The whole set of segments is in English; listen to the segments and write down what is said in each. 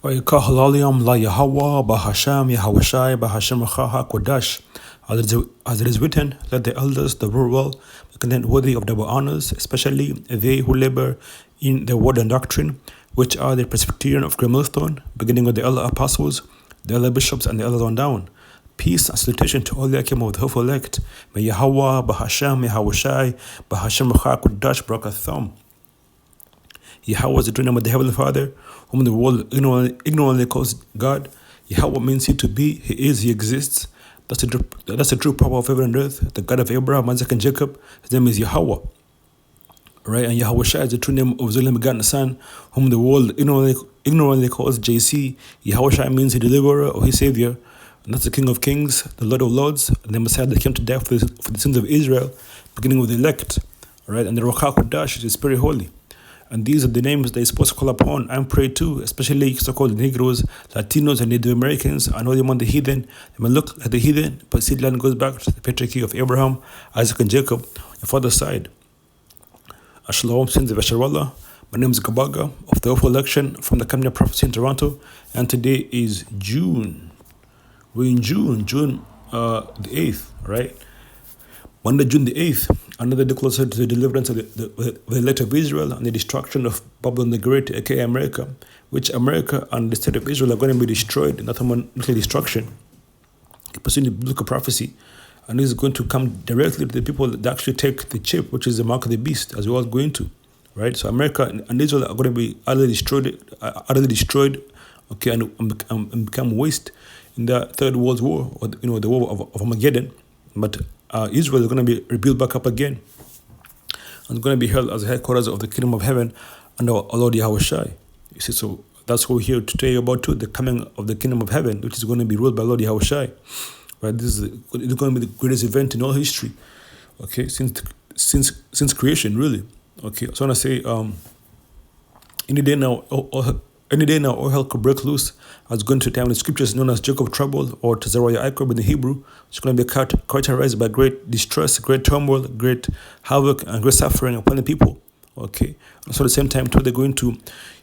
وَيَكَهْلَالِيَمْ لَا يَهَوَّى بَهَشَمْ يَهَوَشَي بَهَشَمْ خَاهَا Kodash. As it is written, let the elders that rule well be content worthy of double honors, especially they who labor in the word and doctrine, which are the Presbyterian of Grimmelstone, beginning with the elder apostles, the elder bishops, and the elders on down. Peace and salutation to all the Akim of the hopeful elect. May Yahweh, Bahasham, Yahawashi, Bahasham Chah Kodash, Brakatham. Yahweh is the true name of the Heavenly Father, whom the world ignorantly calls God. Yahweh means He to be, He is, He exists. That's the true power of heaven and earth, the God of Abraham, Isaac, and Jacob. His name is Yahweh. Right? And Yahawashi is the true name of His only begotten Son, whom the world ignorantly calls JC. Yahawashi means He deliverer or His savior. And that's the King of Kings, the Lord of Lords, and the Messiah that came to die for the sins of Israel, beginning with the elect. Right? And the Ruach HaKodesh is the Spirit Holy. And these are the names they're supposed to call upon and pray to, especially so-called Negroes, Latinos, and Native Americans, and all among the heathen. They may look like the heathen, but seed land goes back to the patriarchy of Abraham, Isaac, and Jacob, your father's side. Shalom, sins of Esharwallah. My name is Gabaga of the Awful Election from the Company of Prophecy in Toronto, and today is June. We're in June the 8th, right? Monday, June the 8th, another day closer to the deliverance of the elect of Israel and the destruction of Babylon the Great, aka America, which America and the state of Israel are going to be destroyed in that nuclear destruction. Pursuing the biblical prophecy, and this is going to come directly to the people that actually take the chip, which is the mark of the beast, as we're all going to, right? So America and Israel are going to be utterly destroyed, okay, and become waste in the Third World War, or the war of Armageddon. But Israel is going to be rebuilt back up again, and it's going to be held as the headquarters of the kingdom of heaven under our Lord Yahawashi. You see, so that's what we're here to tell you about too, the coming of the kingdom of heaven, which is going to be ruled by Lord Yahawashi. Right? It's going to be the greatest event in all history. Okay, since creation, really. Okay, so I want to say, any day now, all hell could break loose. As going to a time in the scriptures known as Jacob trouble, or Tazaraya Ikob in the Hebrew. It's going to be characterized by great distress, great turmoil, great havoc, and great suffering upon the people. Okay, and so at the same time too, they're going to,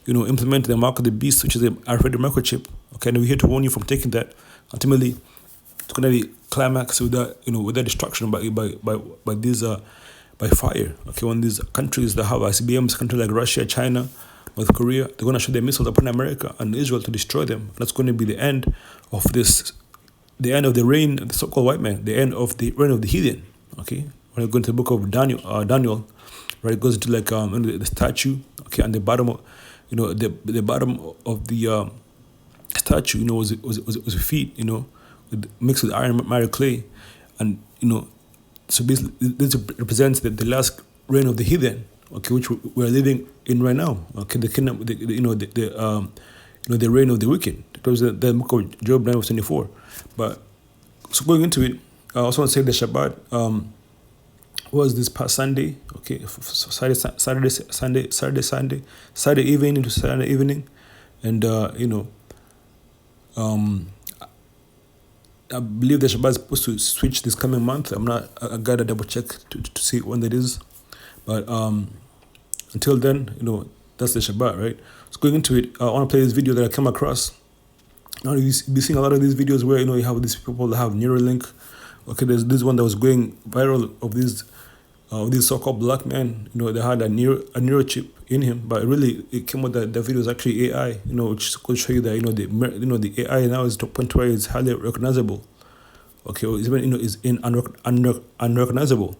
implement the mark of the beast, which is the alphabet microchip. Okay, and we're here to warn you from taking that. Ultimately, it's going to be climax with that, with that destruction by fire. Okay, when these countries that have ICBMs, countries like Russia, China, North Korea, they're going to shoot their missiles upon America and Israel to destroy them. And that's going to be the end of the end of the reign of the so-called white man, the end of the reign of the heathen. Okay, when you go into the book of Daniel, right, it goes into like the statue. Okay, and the bottom of, the bottom of the statue, was feet, mixed with iron, marry clay, and so basically this represents the last reign of the heathen. Okay, which we're living in right now. Okay, the kingdom, the reign of the wicked. It was the book of Job 9:24. But so going into it, I also want to say the Shabbat was this past Sunday. Okay, Saturday evening into Saturday evening, and I believe the Shabbat is supposed to switch this coming month. I gotta double check to see when that is. But until then, that's the Shabbat, right? So going into it, I want to play this video that I came across. Now you've been seeing a lot of these videos where you have these people that have Neuralink. Okay, there's this one that was going viral of these so-called black men. They had a neurochip in him, but really it came with that the video is actually AI. Which could show you that the AI now is to a point where it's highly recognizable. Okay, or even is unrecognizable.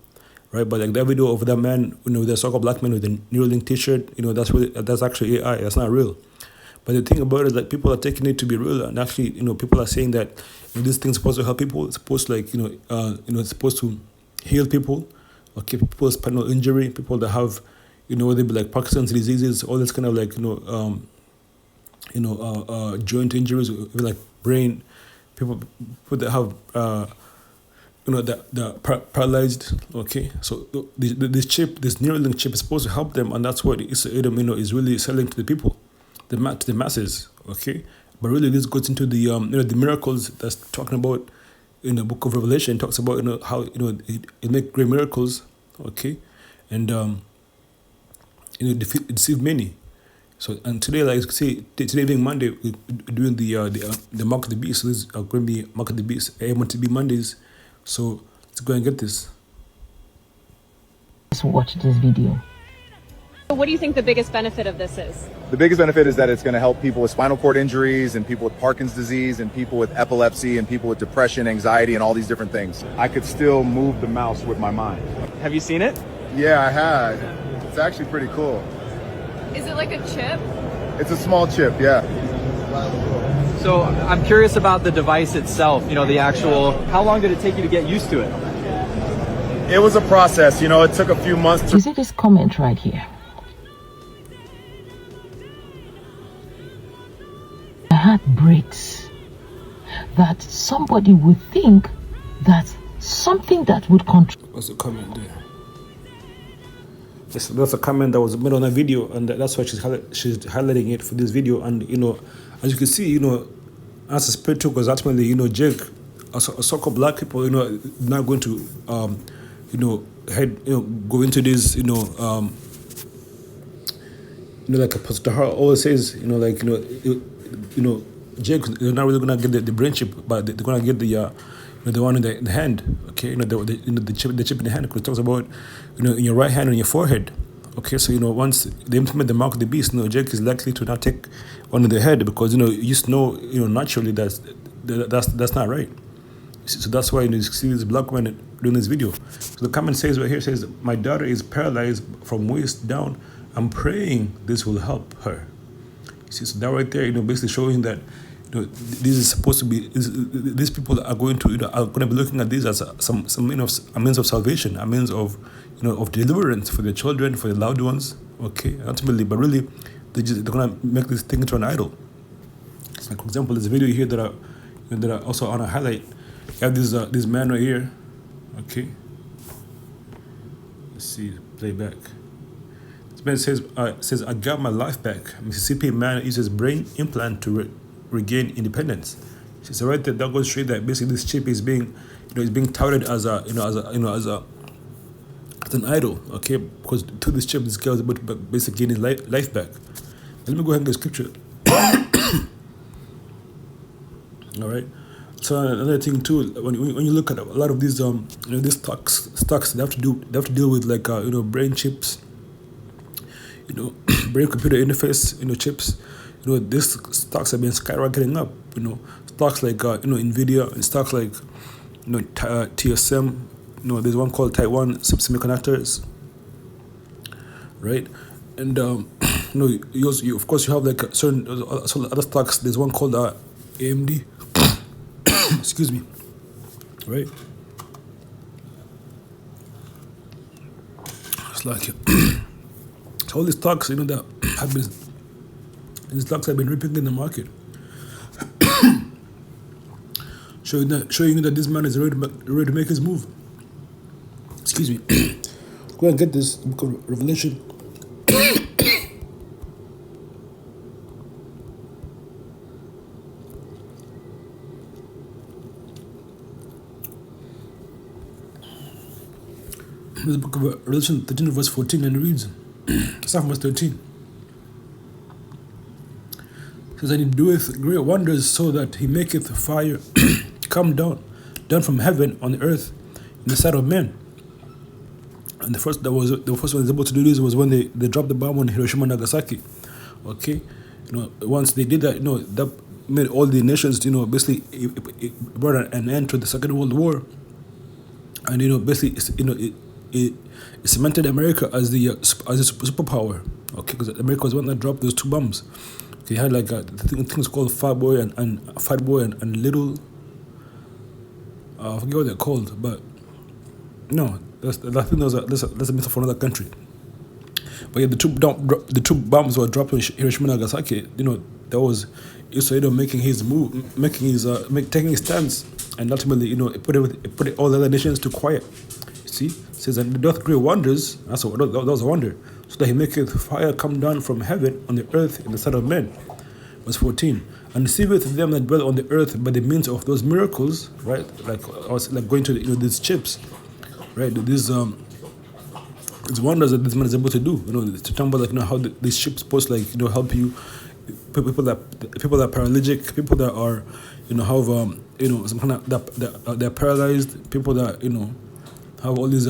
Right, but like that video of that man, the so-called black man with the Neuralink T-shirt, that's actually AI. That's not real. But the thing about it is that people are taking it to be real, and actually, people are saying that this thing's supposed to help people. It's supposed to it's supposed to heal people. Okay, people's spinal injury, people that have, whether it be like Parkinson's diseases, all this kind of like joint injuries, even like brain, people that have that paralyzed. Okay, so this Neuralink chip is supposed to help them, and that's what is really selling to the people, to the masses. Okay, but really this goes into the the miracles that's talking about in the book of Revelation. It talks about how it make great miracles. Okay, and deceive many. So and today, like you can see, today being Monday, we're doing the Mark of the Beast. So this is going to be Mark of the Beast, Motb Mondays. So let's go and get this. Let's watch this video. What do you think the biggest benefit of this is? The biggest benefit is that it's going to help people with spinal cord injuries and people with Parkinson's disease and people with epilepsy and people with depression, anxiety, and all these different things. I could still move the mouse with my mind. Have you seen it? Yeah, I had. It's actually pretty cool. Is it like a chip? It's a small chip, yeah. So I'm curious about the device itself, you know, the actual, how long did it take you to get used to it? It was a process, you know, it took a few months to... You see this comment right here? My heart breaks that somebody would think that something that would control. What's the comment there? That's a comment that was made on a video, and that's why she's highlighting it for this video. And you know, as you can see, you know, as a spiritual, because ultimately, you know, Jake, a so-called black people, you know, not going to, you know, go into this, you know, like Pastor Hart always says, you know, like you know, Jake, they're not really gonna get the brain chip, but they're gonna get the one in the hand, okay, you know, the chip in the hand, because it talks about, you know, in your right hand and your forehead, okay. So you know, once they implement the Mark of the Beast, you know, Jake is likely to not take one in the head, because you know, you just know, you know, naturally that's not right. So that's why, you know, you see this black woman doing this video. So the comment says right here, says, my daughter is paralyzed from waist down. I'm praying this will help her. You see, so that right there, you know, basically showing that, you know, this is supposed to be, these people are going to, you know, are going to be looking at this as some a means of salvation, a means of, you know, of deliverance for their children, for their loved ones, okay, ultimately, but really, they're going to make this thing into an idol. Like, for example, there's a video here that I also want to highlight. You have this man right here, okay. Let's see, play back. This man says, I got my life back. Mississippi man uses brain implant to regain independence. So right there, that goes straight that basically this chip is being, you know, is being touted as as an idol, okay? Because to this chip, this girl is about to basically gain his life back. Let me go ahead and get scripture. All right. So another thing too, when you look at a lot of these you know, these stocks, they have to deal with, like, you know, brain chips, you know, brain computer interface, you know, chips. You know, these stocks have been skyrocketing up. You know, stocks like you know, Nvidia, and stocks like, you know, TSM. You know, there's one called Taiwan Semiconductors, right? And you know, you of course you have like certain other stocks. There's one called AMD. Excuse me, right? It's like so all these stocks, you know, that have been, these stocks have been ripping in the market, showing you that this man is ready to make his move. Excuse me. Go and get this book of Revelation. The book of Revelation 13 verse 14, and it reads, start from verse 13. It says, and he doeth great wonders, so that he maketh fire come down from heaven on the earth in the sight of men. And the first one was able to do this was when they dropped the bomb on Hiroshima and Nagasaki. Okay, you know, once they did that, you know, that made all the nations, you know, basically it brought an end to the Second World War, and you know, basically, you know, it cemented America as a superpower. Okay, because America was the one that dropped those two bombs. They had like things called Fat Boy and Little. I forget what they're called, but no, I think that's a myth for another country. But yeah, the two bombs were dropped on Hiroshima and Nagasaki. You know, that was Israel making his move, taking his stance, and ultimately, you know, it put all the other nations to quiet. See, it says, and doth great wonders. That was a wonder. So that he maketh fire come down from heaven on the earth in the sight of men. Verse 14. And deceiveth them that dwell on the earth by the means of those miracles, right? Like I was like going to, you know, these chips, right? These it's wonders that this man is able to do. To talk about how these ships supposed to help you, people that are paralytic, people that are have some kind of that they're paralyzed, people that have all these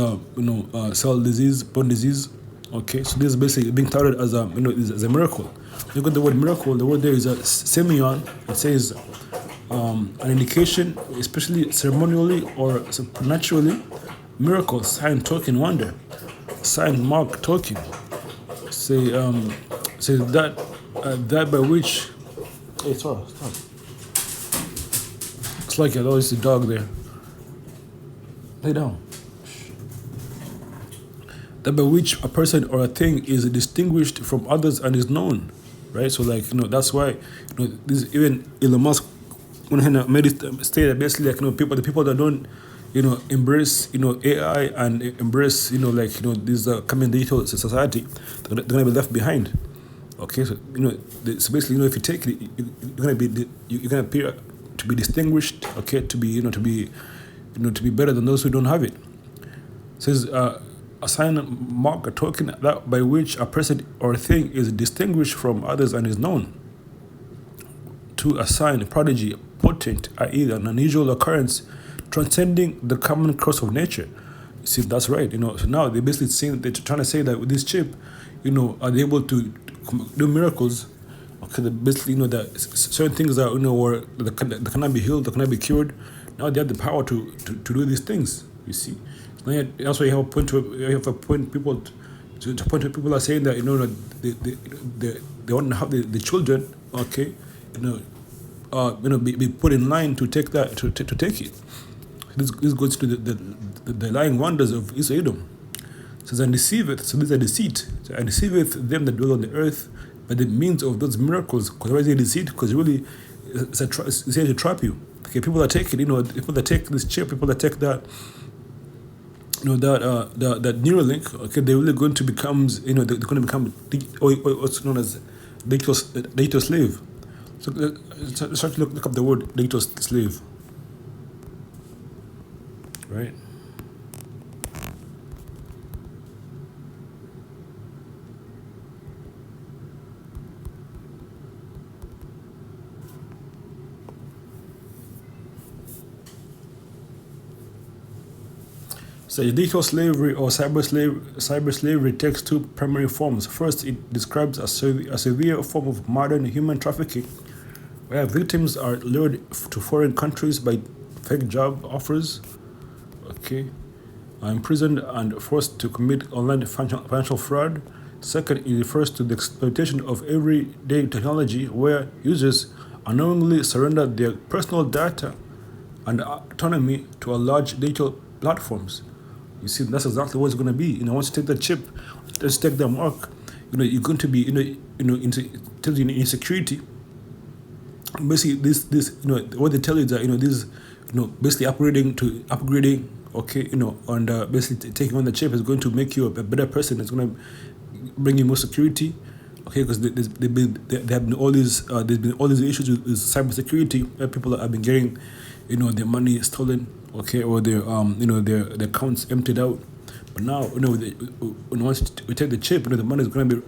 cell disease, bone disease. Okay, so this is basically being touted as as a miracle. Look at the word miracle. The word there is a semeion. It says an indication, especially ceremonially or supernaturally, miracle, sign, token, wonder, sign, mark, token. Say that by which. Hey, sorry, stop. It's like there's always a dog there. Lay down. That by which a person or a thing is distinguished from others and is known, right? So that's why this even Elon Musk when he made it state that basically the people that don't embrace AI and embrace this coming digital society, they're gonna be left behind. Okay, so so basically if you take it, you're gonna appear to be distinguished. Okay, to be to be better than those who don't have it. It says a sign, mark, a token that by which a person or thing is distinguished from others and is known. To a sign, prodigy, potent, i.e. an unusual occurrence transcending the common course of nature. You see, that's right. So now they're basically saying, they're trying to say that with this chip, are they able to do miracles? Okay, basically, that certain things that were that cannot be healed, that cannot be cured. Now they have the power to do these things. You see, so that's why you have a point people to point to people are saying that they want to have the children. Okay, be put in line to take that to take it. This goes to the lying wonders of Edom. It says, and deceiveth, so this is a deceit, so, and deceiveth them that dwell on the earth by the means of those miracles. Because why is it deceit? Because really it's here to trap you. Okay, people that take it, people that take this chip, people that take that that Neuralink, okay, they're really going to become they're going to become what's known as digital slave. So let's try to look up the word digital slave. Right. So digital slavery or cyber slavery takes two primary forms. First, it describes a severe form of modern human trafficking, where victims are lured to foreign countries by fake job offers, okay, are imprisoned and forced to commit online financial fraud. Second, it refers to the exploitation of everyday technology, where users unknowingly surrender their personal data and autonomy to a large digital platforms. You see, that's exactly what it's going to be. Once you take the chip, let's take the mark. You're going to be, in insecurity. Basically, this, what they tell you is that, this, basically upgrading, okay, and basically taking on the chip is going to make you a better person. It's going to bring you more security, okay, because there have been all these, there's been all these issues with cybersecurity where people have been getting, their money stolen, okay, or their their accounts emptied out. But now, once we take the chip, the money is going to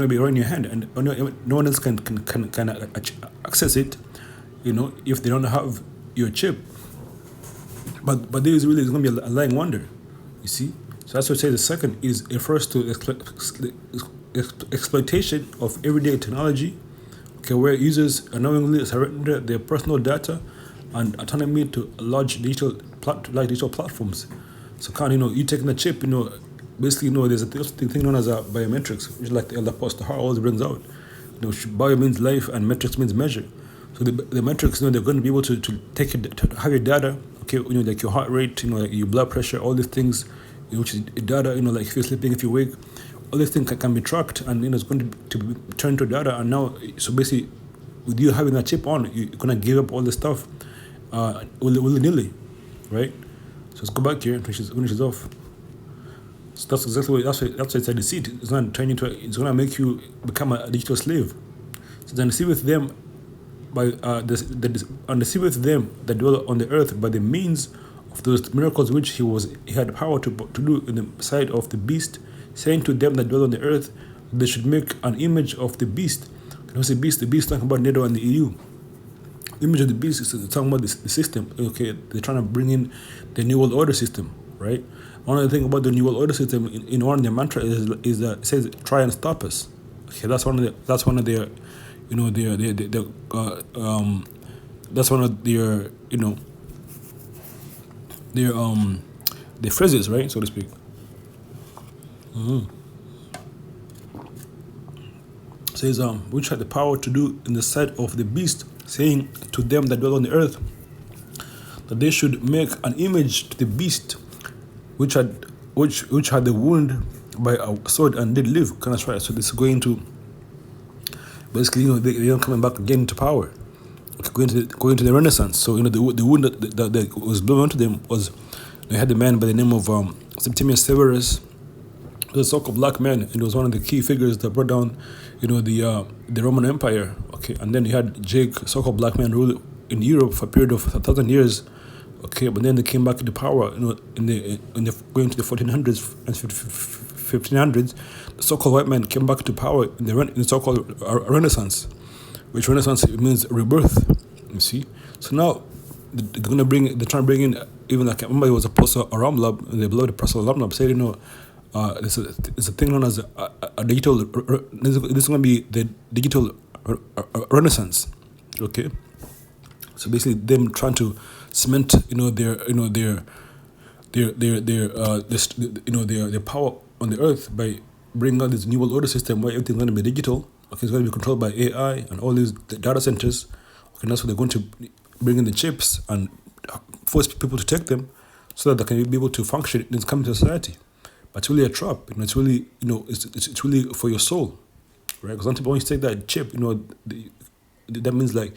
be right in your hand, and no one else can access it, if they don't have your chip. But there is really going to be a lying wonder, you see. So that's what I say. The second refers to exploitation of everyday technology, okay, where users unknowingly surrender their personal data and autonomy to large digital platforms. So you taking the chip, basically, there's a thing known as biometrics, which is like the Elder Pastor always brings out. Bio means life and metrics means measure. So the metrics, they're going to be able to take it, to have your data, okay, like your heart rate, like your blood pressure, all these things, which is data, like if you're sleeping, if you wake, all these things can be tracked, and it's going to be turned to data. And now, so basically, with you having that chip on, you're going to give up all this stuff willy-nilly, right? So let's go back here and finish this off. So that's exactly that's why it's a deceit. It's going to turn into it's going to make you become a digital slave. So then deceiveth them by deceive with them that dwell on the earth by the means of those miracles which he had power to do in the sight of the beast, saying to them that dwell on the earth, they should make an image of the beast. And what's the beast? The beast talking about NATO and the EU. The image of the beast is talking about the system. Okay, they're trying to bring in the New World Order system, right? One of the things about the New World Order system in one of their mantra is that it says try and stop us. Okay, that's one of their you know that's one of their their phrases, right, so to speak. Says which had the power to do in the sight of the beast, saying to them that dwell on the earth that they should make an image to the beast which had the wound by a sword and did live. Kind of right. So this is going to basically they're coming back again to power, going to the Renaissance. So the wound that was blown onto them was they had a man by the name of Septimius Severus, the so-called black man, and it was one of the key figures that brought down the Roman Empire. Okay, and then you had Jake, so-called black man, rule in Europe for a period of 1,000 years. Okay, but then they came back into power, in the going to the 1400s and 1500s. The so-called white man came back to power in the so-called Renaissance, which Renaissance means rebirth. You see, so now they're trying to bring in, even like I remember it was Apostle Aramlab, the beloved Apostle Aramlab said, it's a thing known as a digital. This is going to be the digital renaissance. Okay, so basically them trying to cement their power on the earth by bringing out this new world order system where everything's going to be digital. Okay, it's going to be controlled by AI and all these data centers. Okay, that's what they're going to bring in the chips and force people to take them so that they can be able to function in this coming society. But it's really a trap. It's really it's really for your soul, right? Because once you take that chip, that means like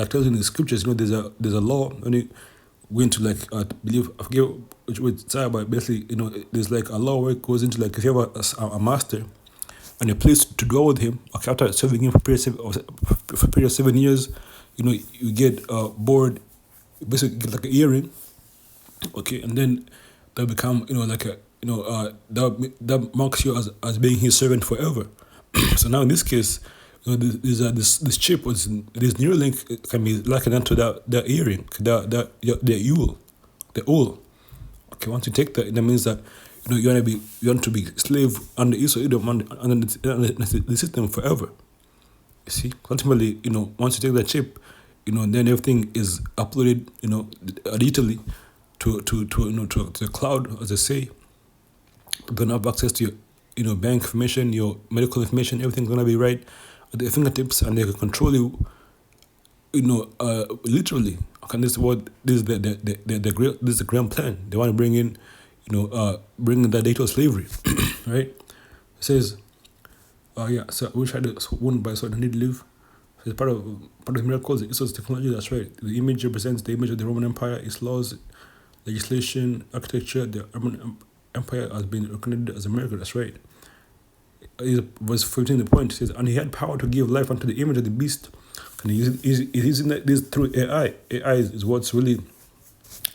tells in the scriptures, there's a law when you go into I forget which word it's but basically there's like a law where it goes into like if you have a master and you're placed to dwell with him, okay, after serving him for a period of 7 years, you get bored, basically get like an earring, okay, and then they'll become that marks you as being his servant forever. So now in this case, this chip was this Neuralink can be likened onto that earring, the owl. Okay, once you take that means that you want to be slave under Esau under the system forever. You see, ultimately, once you take that chip, then everything is uploaded, digitally to the cloud, as they say. You're gonna have access to your bank information, your medical information. Everything's gonna be right at their fingertips, and they can control you. Literally. Okay, this is the grand plan. They want to bring in, bring that digital slavery, right? It says, so which had wound by sword and did live. So it's part of the miracles. It's also technology. That's right. The image represents the image of the Roman Empire, its laws, legislation, architecture. The Roman Empire has been recognized as a miracle. That's right. Verse 15, the point says, and he had power to give life unto the image of the beast. And he's using this through AI. AI is what's really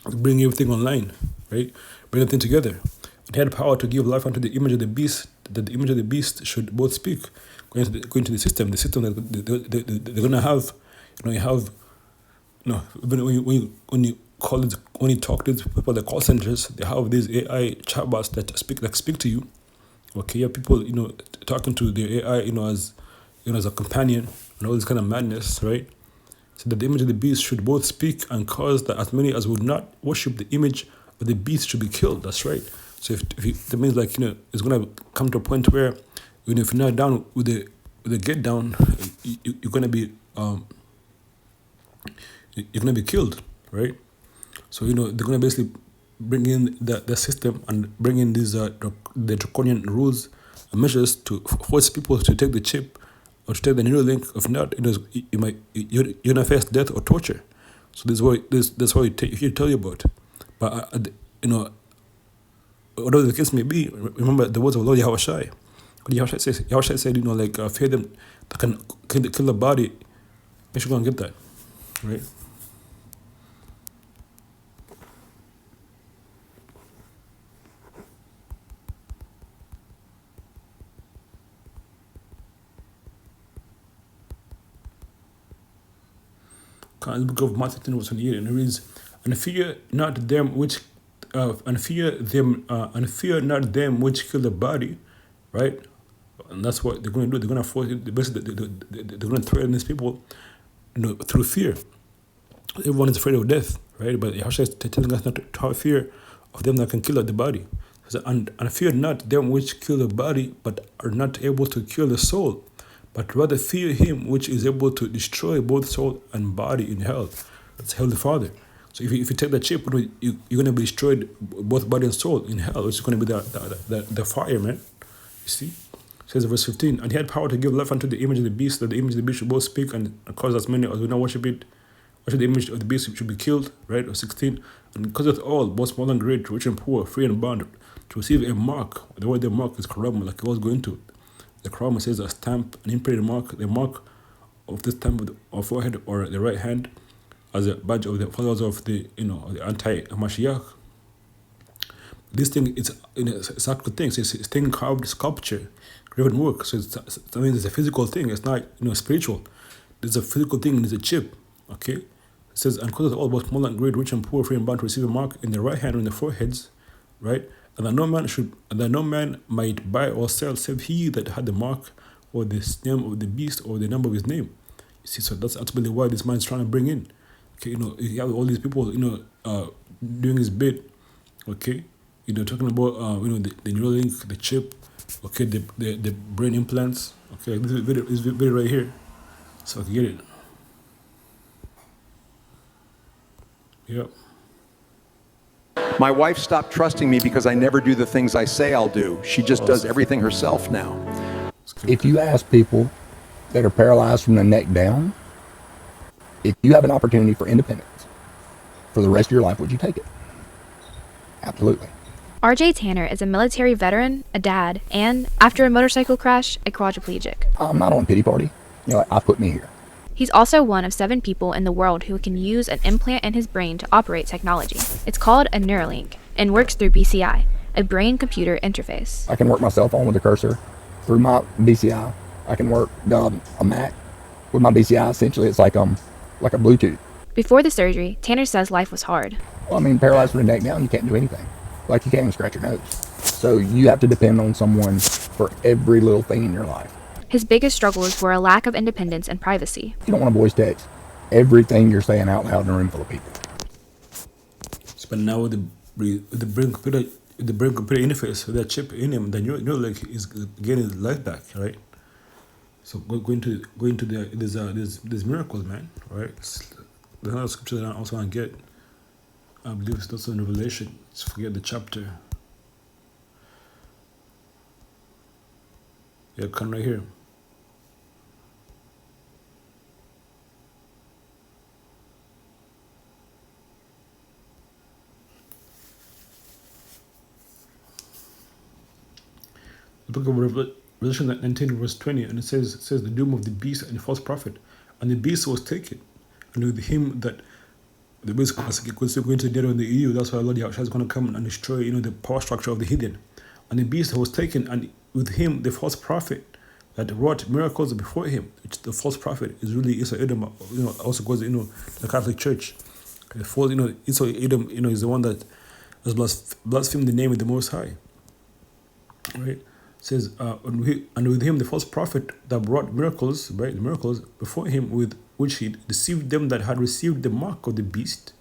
bringing everything online, right? Bring everything together. And he had power to give life unto the image of the beast, that the image of the beast should both speak. Going to the system that they're going to have, when you talk to these people, the call centers, they have these AI chatbots that speak to you. Okay, you have people, talking to their AI, as a companion and all this kind of madness, right? So that the image of the beast should both speak and cause that as many as would not worship the image of the beast should be killed. That's right. So if that means it's gonna come to a point where if you're not down with the get down, you're gonna be killed, right? So they're gonna basically bring in the system and bring in these the draconian rules and measures to force people to take the chip or to take the Neuralink. If not, you're gonna face death or torture. So that's what he tell you about. But whatever the case may be, remember the words of Lord Yahushai. Yahushai said, fear them that can kill the body. Make sure you go and get that, right? The book of Matthew 10 verse 28, and it reads, "And fear not them which, and fear not them which kill the body," right? And that's what they're going to do. They're going to force, basically, they're going to threaten these people, through fear. Everyone is afraid of death, right? But Yahshua is telling us not to have fear of them that can kill the body. So, and fear not them which kill the body, but are not able to kill the soul, but rather fear him which is able to destroy both soul and body in hell. That's hell the Father. So if you take the chip, you're going to be destroyed, both body and soul, in hell, which is going to be the fire, man. You see? It says in verse 15, "And he had power to give life unto the image of the beast, that the image of the beast should both speak and cause as many as will not worship it. Worship the image of the beast should be killed," right? Or 16, "And causeth all, both small and great, rich and poor, free and bond, to receive a mark." The word the mark is karama, like it was going to. The karama says a stamp, an imprinted mark, the mark of the stamp of the forehead or the right hand, as a badge of the followers of the, of the anti-Mashiach. This thing is it's actual thing. So it's thing carved sculpture, graven work. So I mean, it's a physical thing. It's not spiritual. It's a physical thing. It's a chip. Okay. It says, "And causeth all, both small and great, rich and poor, free and bond, to receive a mark in the right hand or in the foreheads," right? "And that no man might buy or sell save he that had the mark or the name of the beast or the number of his name." You see, so that's ultimately why this man is trying to bring in. Okay, you have all these people, doing his bit. Okay, talking about the Neuralink, the chip. Okay, the brain implants. Okay, this video right here, so I can get it. Yep. My wife stopped trusting me because I never do the things I say I'll do. She just does everything herself now. If you ask people that are paralyzed from the neck down, if you have an opportunity for independence for the rest of your life, would you take it? Absolutely. RJ Tanner is a military veteran, a dad, and, after a motorcycle crash, a quadriplegic. I'm not on a pity party. I put me here. He's also one of 7 people in the world who can use an implant in his brain to operate technology. It's called a Neuralink and works through BCI, a brain-computer interface. I can work my cell phone with a cursor through my BCI. I can work a Mac with my BCI. Essentially, it's like a Bluetooth. Before the surgery, Tanner says life was hard. Well, paralyzed from the neck down, you can't do anything. You can't even scratch your nose. So you have to depend on someone for every little thing in your life. His biggest struggles were a lack of independence and privacy. You don't want to voice text everything you're saying out loud in a room full of people. But now with the brain computer interface, with that chip in him, the Neuralink is getting his life back, right? So going to these miracles, man, right? There's another scripture that I also want to get. I believe it's also in Revelation. Just forget the chapter. Yeah, come right here. The book of Revelation 19 verse 20, and it says the doom of the beast and the false prophet. And the beast was taken, and with him that the beast was going to the EU. That's why Lord Yahshua is going to come and destroy the power structure of the hidden. And the beast was taken, and with him the false prophet that wrought miracles before him. Which the false prophet is really Esau Edom, also goes to the Catholic Church. The false, Esau Edom, is the one that has blasphemed the name of the Most High. Right? It says, and with him the false prophet that brought miracles, right? The miracles before him, with which he deceived them that had received the mark of the beast.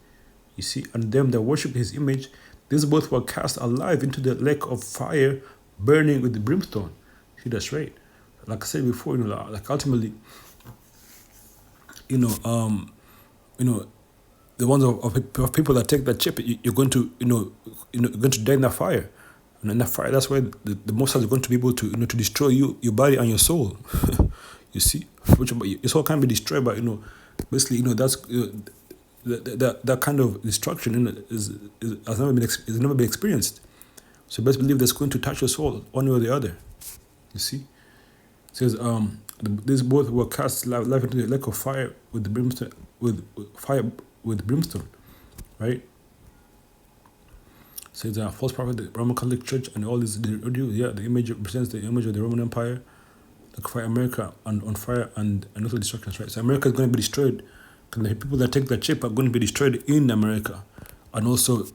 You see, and them that worshipped his image. These both were cast alive into the lake of fire, burning with the brimstone. See, that's right. Like I said before, ultimately, the ones of people that take that chip, you're going to, going to die in that fire. And in that fire, that's why the Most High is going to be able to, to destroy you, your body and your soul. You see, which your soul can be destroyed, but basically, that's that kind of destruction has never been experienced. So best believe that's going to touch your soul one way or the other. You see, it says these both were cast live into the lake of fire with the brimstone, with brimstone, right? Says false prophet, the Roman Catholic Church, and all this. The image represents the image of the Roman Empire, like fire America and on fire and also destruction, right? So America is going to be destroyed And the people that take that chip are going to be destroyed in America, and also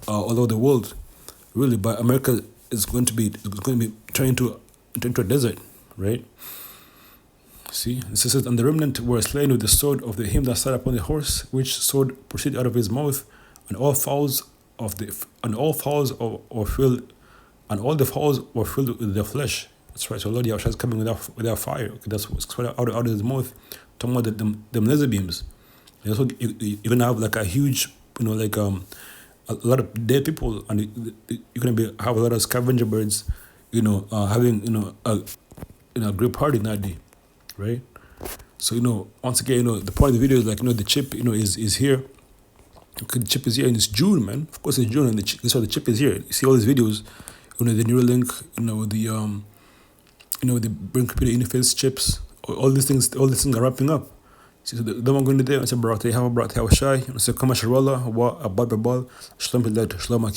all over the world, really. But America is going to be turned into a desert, right? See, it says, and the remnant were slain with the sword of him that sat upon the horse, which sword proceeded out of his mouth, and all fowls were filled, and all the fowls were filled with their flesh. That's right. So Lord Yahushua is coming without fire. Okay, that's what's out of his mouth. Talking about them laser beams. And also, you're gonna have like a huge, a lot of dead people, and you're gonna have a lot of scavenger birds, having a great party that day, right? So once again, the point of the video is like the chip, is here. Okay, the chip is here, and it's June, man. Of course, it's June, and this why the chip is here. You see all these videos, the Neuralink, the brain computer interface chips, all these things are wrapping up. So the one going to do, I said, brought have a shy, I said, come a shalom, a bad, shalom, shalom,